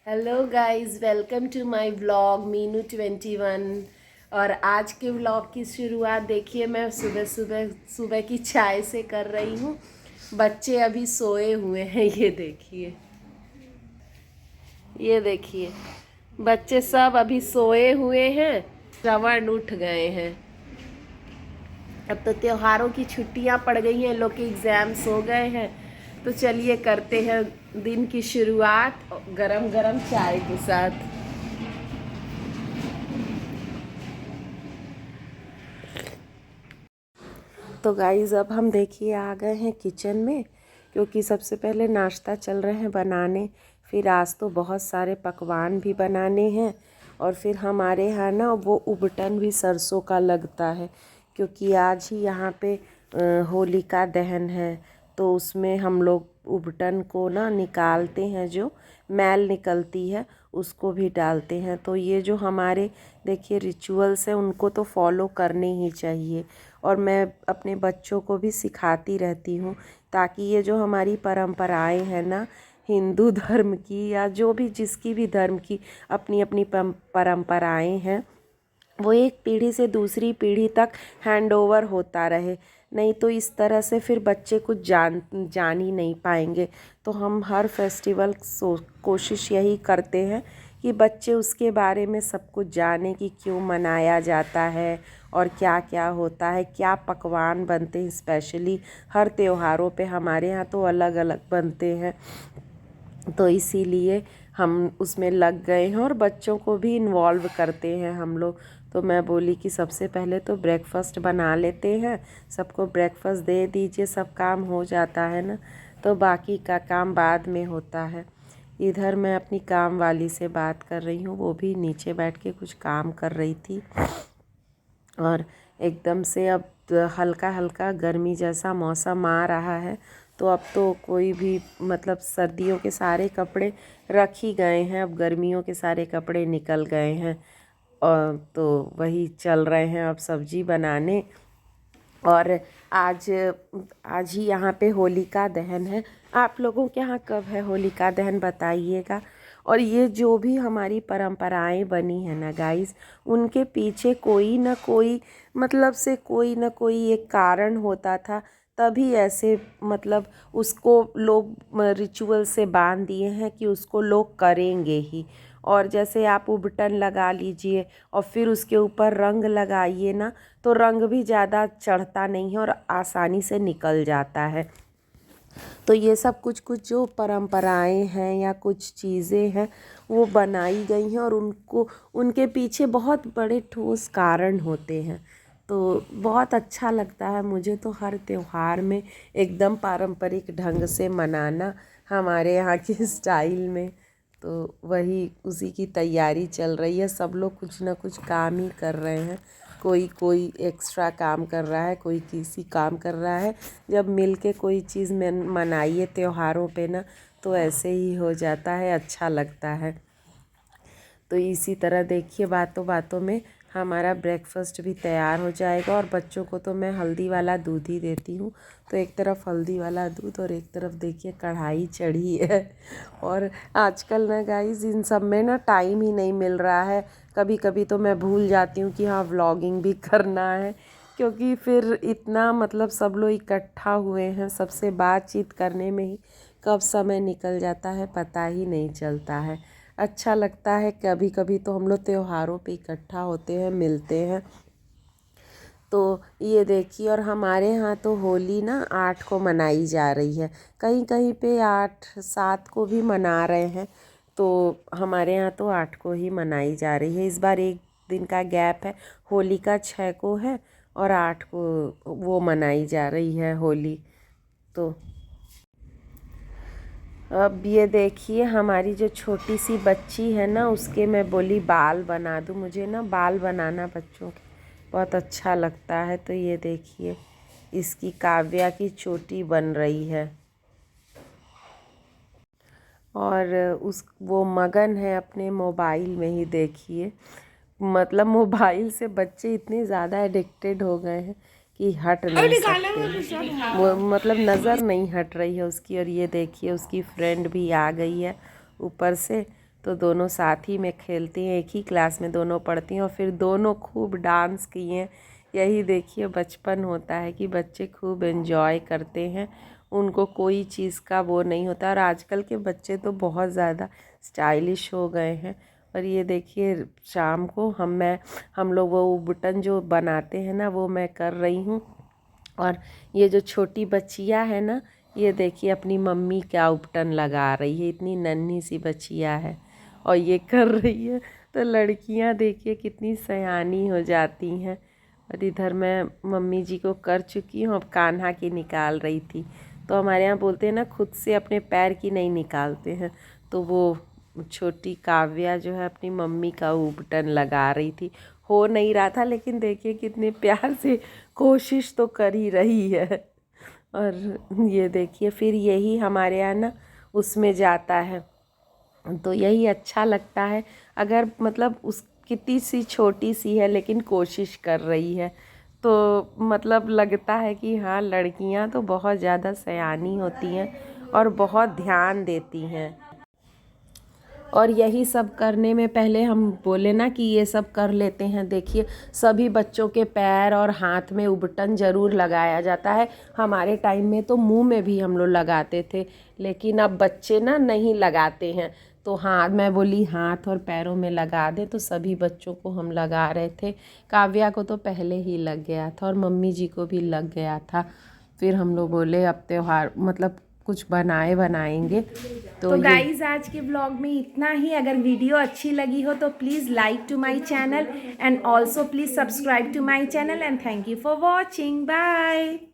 Hello guys, welcome to my vlog Meenu 21। और आज के व्लॉग की शुरुआत देखिए मैं सुबह की चाय से कर रही हूँ। बच्चे अभी सोए हुए हैं। ये देखिए बच्चे सब अभी सोए हुए हैं। श्रवण उठ गए हैं। अब तो त्योहारों की छुट्टियां पड़ गई हैं, लोग के एग्ज़ाम्स हो गए हैं। तो चलिए करते हैं दिन की शुरुआत गरम गरम चाय के साथ। तो गाइस अब हम देखिए आ गए हैं किचन में, क्योंकि सबसे पहले नाश्ता चल रहे हैं बनाने। फिर आज तो बहुत सारे पकवान भी बनाने हैं। और फिर हमारे यहाँ ना वो उबटन भी सरसों का लगता है, क्योंकि आज ही यहाँ पे होलिका दहन है। तो उसमें हम लोग उबटन को ना निकालते हैं, जो मैल निकलती है उसको भी डालते हैं। तो ये जो हमारे देखिए रिचुअल्स हैं उनको तो फॉलो करने ही चाहिए। और मैं अपने बच्चों को भी सिखाती रहती हूँ, ताकि ये जो हमारी परंपराएं हैं ना, हिंदू धर्म की या जो भी जिसकी भी धर्म की अपनी अपनी परंपराएं हैं, वो एक पीढ़ी से दूसरी पीढ़ी तक हैंड ओवर होता रहे। नहीं तो इस तरह से फिर बच्चे कुछ जान ही नहीं पाएंगे। तो हम हर फेस्टिवल कोशिश यही करते हैं कि बच्चे उसके बारे में सब कुछ जाने कि क्यों मनाया जाता है और क्या क्या होता है, क्या पकवान बनते हैं। स्पेशली हर त्योहारों पे हमारे यहाँ तो अलग अलग बनते हैं, तो इसीलिए हम उसमें लग गए हैं और बच्चों को भी इन्वॉल्व करते हैं हम लोग। तो मैं बोली कि सबसे पहले तो ब्रेकफास्ट बना लेते हैं, सबको ब्रेकफास्ट दे दीजिए, सब काम हो जाता है ना, तो बाकी का काम बाद में होता है। इधर मैं अपनी काम वाली से बात कर रही हूँ, वो भी नीचे बैठ के कुछ काम कर रही थी। और एकदम से अब हल्का हल्का गर्मी जैसा मौसम आ रहा है। तो अब तो कोई भी मतलब सर्दियों के सारे कपड़े रख ही गए हैं, अब गर्मियों के सारे कपड़े निकल गए हैं। और तो वही चल रहे हैं अब सब्जी बनाने। और आज आज ही यहाँ पे होलिका दहन है। आप लोगों के यहाँ कब है होलिका दहन बताइएगा। और ये जो भी हमारी परंपराएं बनी है ना गाइस, उनके पीछे कोई ना कोई मतलब से कोई ना कोई एक कारण होता था, तभी ऐसे मतलब उसको लोग रिचुअल से बांध दिए हैं कि उसको लोग करेंगे ही। और जैसे आप उबटन लगा लीजिए और फिर उसके ऊपर रंग लगाइए ना, तो रंग भी ज़्यादा चढ़ता नहीं है और आसानी से निकल जाता है। तो ये सब कुछ कुछ जो परंपराएं हैं या कुछ चीज़ें हैं वो बनाई गई हैं, और उनको उनके पीछे बहुत बड़े ठोस कारण होते हैं। तो बहुत अच्छा लगता है मुझे तो हर त्योहार में एकदम पारंपरिक ढंग से मनाना, हमारे यहाँ के स्टाइल में। तो वही उसी की तैयारी चल रही है, सब लोग कुछ ना कुछ काम ही कर रहे हैं। कोई कोई एक्स्ट्रा काम कर रहा है, कोई किसी काम कर रहा है। जब मिल के कोई चीज़ मनाइए त्योहारों पे ना, तो ऐसे ही हो जाता है, अच्छा लगता है। तो इसी तरह देखिए बातों बातों में हमारा ब्रेकफास्ट भी तैयार हो जाएगा। और बच्चों को तो मैं हल्दी वाला दूध ही देती हूँ। तो एक तरफ हल्दी वाला दूध और एक तरफ देखिए कढ़ाई चढ़ी है। और आजकल ना गाइस इन सब में ना टाइम ही नहीं मिल रहा है। कभी कभी तो मैं भूल जाती हूँ कि हाँ व्लॉगिंग भी करना है, क्योंकि फिर इतना मतलब सब लोग इकट्ठा हुए हैं, सबसे बातचीत करने में ही कब समय निकल जाता है पता ही नहीं चलता है। अच्छा लगता है। कभी कभी तो हम लोग त्योहारों पे इकट्ठा होते हैं, मिलते हैं। तो ये देखिए, और हमारे यहाँ तो होली ना 8 को मनाई जा रही है, कहीं कहीं पे 8 7 को भी मना रहे हैं। तो हमारे यहाँ तो 8 को ही मनाई जा रही है। इस बार एक दिन का गैप है, होली का 6 को है और 8 को वो मनाई जा रही है होली। तो अब ये देखिए हमारी जो छोटी सी बच्ची है ना, उसके मैं बोली बाल बना दूँ, मुझे ना बाल बनाना बच्चों के बहुत अच्छा लगता है। तो ये देखिए इसकी काव्या की चोटी बन रही है। और उस वो मगन है अपने मोबाइल में ही, देखिए मतलब मोबाइल से बच्चे इतने ज़्यादा एडिक्टेड हो गए हैं कि हट नहीं सकते। वो मतलब नज़र नहीं हट रही है उसकी। और ये देखिए उसकी फ्रेंड भी आ गई है ऊपर से। तो दोनों साथ ही में खेलती हैं, एक ही क्लास में दोनों पढ़ती हैं और फिर दोनों खूब डांस किए हैं। यही देखिए बचपन होता है कि बच्चे खूब एंजॉय करते हैं, उनको कोई चीज़ का वो नहीं होता। और आजकल के बच्चे तो बहुत ज़्यादा स्टाइलिश हो गए हैं। और ये देखिए शाम को हम लोग वो बटन जो बनाते हैं ना वो मैं कर रही हूँ। और ये जो छोटी बच्चिया है ना, ये देखिए अपनी मम्मी का उपटन लगा रही है, इतनी नन्ही सी बच्चिया है और ये कर रही है। तो लड़कियां देखिए कितनी सयानी हो जाती हैं। और इधर मैं मम्मी जी को कर चुकी हूँ, अब कान्हा की निकाल रही थी। तो हमारे यहाँ बोलते हैं ना, खुद से अपने पैर की नहीं निकालते हैं। तो वो छोटी काव्या जो है अपनी मम्मी का उपटन लगा रही थी। हो नहीं रहा था, लेकिन देखिए कितने प्यार से कोशिश तो कर ही रही है। और ये देखिए फिर यही हमारे यहाँ ना उसमें जाता है, तो यही अच्छा लगता है। अगर मतलब उस कितनी सी छोटी सी है लेकिन कोशिश कर रही है, तो मतलब लगता है कि हाँ लड़कियां तो बहुत ज़्यादा सयानी होती हैं और बहुत ध्यान देती हैं। और यही सब करने में पहले हम बोले ना कि ये सब कर लेते हैं। देखिए सभी बच्चों के पैर और हाथ में उबटन ज़रूर लगाया जाता है। हमारे टाइम में तो मुंह में भी हम लोग लगाते थे, लेकिन अब बच्चे ना नहीं लगाते हैं। तो हाँ, मैं बोली हाथ और पैरों में लगा दे, तो सभी बच्चों को हम लगा रहे थे। काव्या को तो पहले ही लग गया था और मम्मी जी को भी लग गया था। फिर हम लोग बोले अब त्योहार मतलब कुछ बनाएंगे। तो गाइज आज के ब्लॉग में इतना ही। अगर वीडियो अच्छी लगी हो तो please like to my channel and also please subscribe to my channel and thank you for watching. Bye.